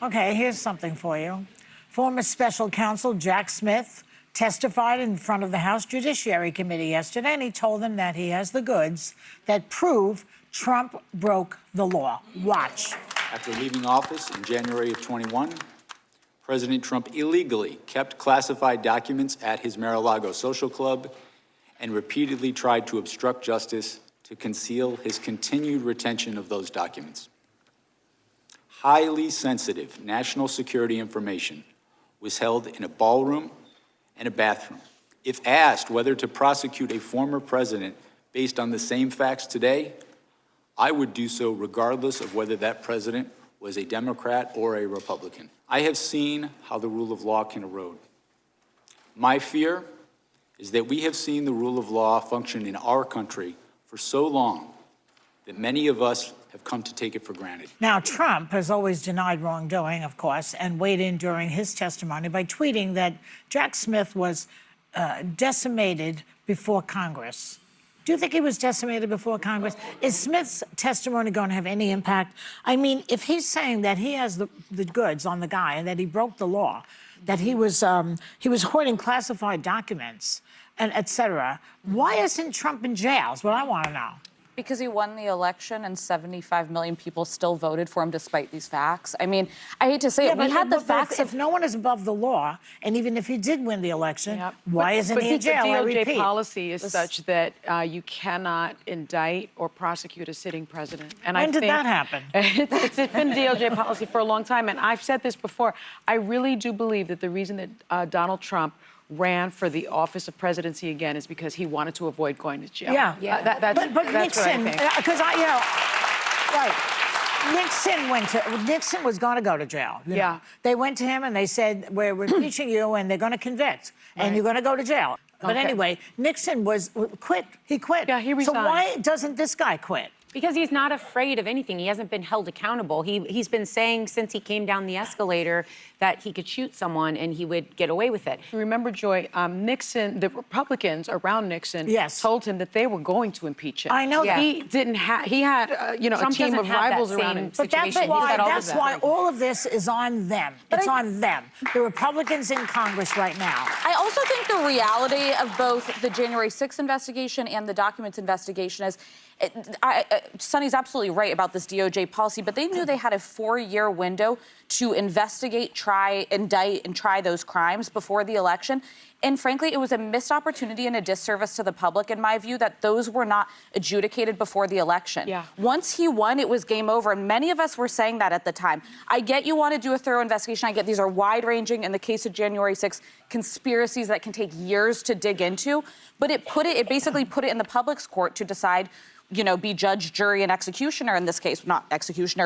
Okay, here's something for you. Former special counsel Jack Smith testified in front of the House Judiciary Committee yesterday, and he told them that he has the goods that prove Trump broke the law. Watch. After leaving office in January of 21, President Trump illegally kept classified documents at his Mar-a-Lago social club and repeatedly tried to obstruct justice to conceal his continued retention of those documents. Highly sensitive national security information was held in a ballroom and a bathroom. If asked whether to prosecute a former president based on the same facts today, I would do so regardless of whether that president was a Democrat or a Republican. I have seen how the rule of law can erode. My fear is that we have seen the rule of law function in our country for so long that many of us have come to take it for granted. Now, Trump has always denied wrongdoing, of course, and weighed in during his testimony by tweeting that Jack Smith was decimated before Congress. Do you think he was decimated before Congress? Is Smith's testimony going to have any impact? I mean, if he's saying that he has the goods on the guy and that he broke the law, that he was hoarding classified documents, and et cetera, why isn't Trump in jail is what I want to know. Because he won the election and 75 million people still voted for him despite these facts. I mean, I hate to say it, we had the facts. If no one is above the law, and even if he did win the election, why isn't he in jail? But the DOJ policy is such that you cannot indict or prosecute a sitting president. And when did that happen? It's been DOJ policy for a long time, and I've said this before. I really do believe that the reason that Donald Trump ran for the office of presidency again is because he wanted to avoid going to jail. Yeah. That's Nixon, what I think. because right. Nixon was going to go to jail. You know? They went to him and they said, we're impeaching you and they're going to convict and you're going to go to jail. But anyway, Nixon quit. He quit. Yeah, he resigned. So why doesn't this guy quit? Because he's not afraid of anything. He hasn't been held accountable. He's been saying since he came down the escalator that he could shoot someone and he would get away with it. Remember, Joy, Nixon, the Republicans around Nixon told him that they were going to impeach him. I know that. He didn't have, he had, a team of rivals around him. But that's why all of this is on them. It's on them. The Republicans in Congress right now. I also think the reality of both the January 6th investigation and the documents investigation is, Sonny's absolutely right about this DOJ policy, but they knew they had a 4-year window to investigate, try, indict, and try those crimes before the election. And frankly, it was a missed opportunity and a disservice to the public, in my view, that those were not adjudicated before the election. Yeah. Once he won, it was game over, and many of us were saying that at the time. I get you want to do a thorough investigation. I get these are wide-ranging, in the case of January 6th, conspiracies that can take years to dig into, but it basically put it in the public's court to decide, be judge, jury, and executioner in this case, not executioner.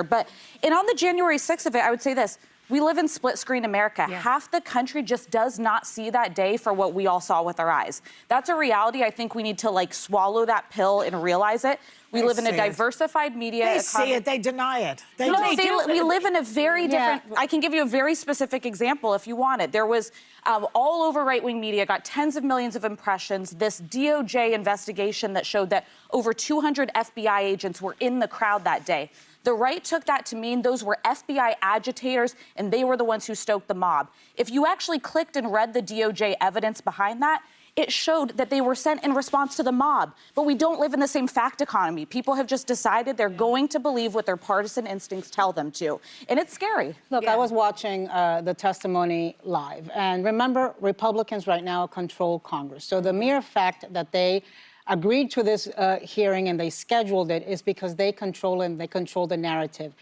And on the January 6th of it, I would say this. We live in split-screen America. Yeah. Half the country just does not see that day for what we all saw with our eyes. That's a reality. I think we need to, swallow that pill and realize it. We live in a diversified media economy. They see it. They deny it. We live in a very different... I can give you a very specific example if you want it. There was all over right-wing media, got tens of millions of impressions, this DOJ investigation that showed that over 200 FBI agents were in the crowd that day. The right took that to mean those were FBI agitators and they were the ones who stoked the mob. If you actually clicked and read the DOJ evidence behind that, it showed that they were sent in response to the mob. But we don't live in the same fact economy. People have just decided they're going to believe what their partisan instincts tell them to. And it's scary. Look, I was watching the testimony live. And remember, Republicans right now control Congress. So the mere fact that they agreed to this hearing and they scheduled it is because they control it and they control the narrative.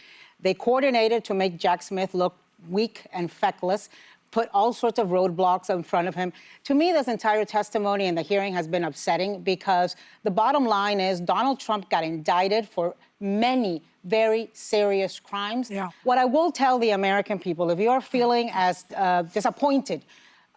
They coordinated to make Jack Smith look weak and feckless, put all sorts of roadblocks in front of him. To me, this entire testimony and the hearing has been upsetting because the bottom line is Donald Trump got indicted for many very serious crimes. What I will tell the American people, if you're feeling as disappointed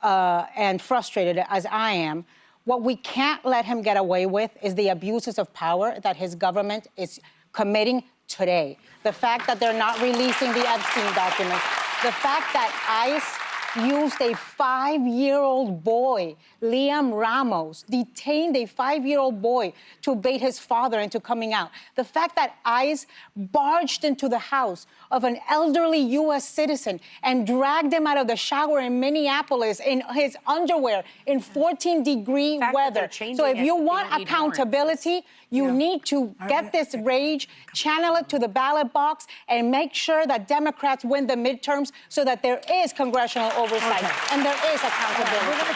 and frustrated as I am, what we can't let him get away with is the abuses of power that his government is committing today. The fact that they're not releasing the Epstein documents, the fact that ICE used a 5-year-old boy, Liam Ramos, detained a 5-year-old boy to bait his father into coming out. The fact that ICE barged into the house of an elderly U.S. citizen and dragged him out of the shower in Minneapolis in his underwear in 14-degree fact that weather. they're changing So if it, you they want don't need accountability, you need to get this rage, channel it to the ballot box, and make sure that Democrats win the midterms so that there is congressional oversight and there is accountability.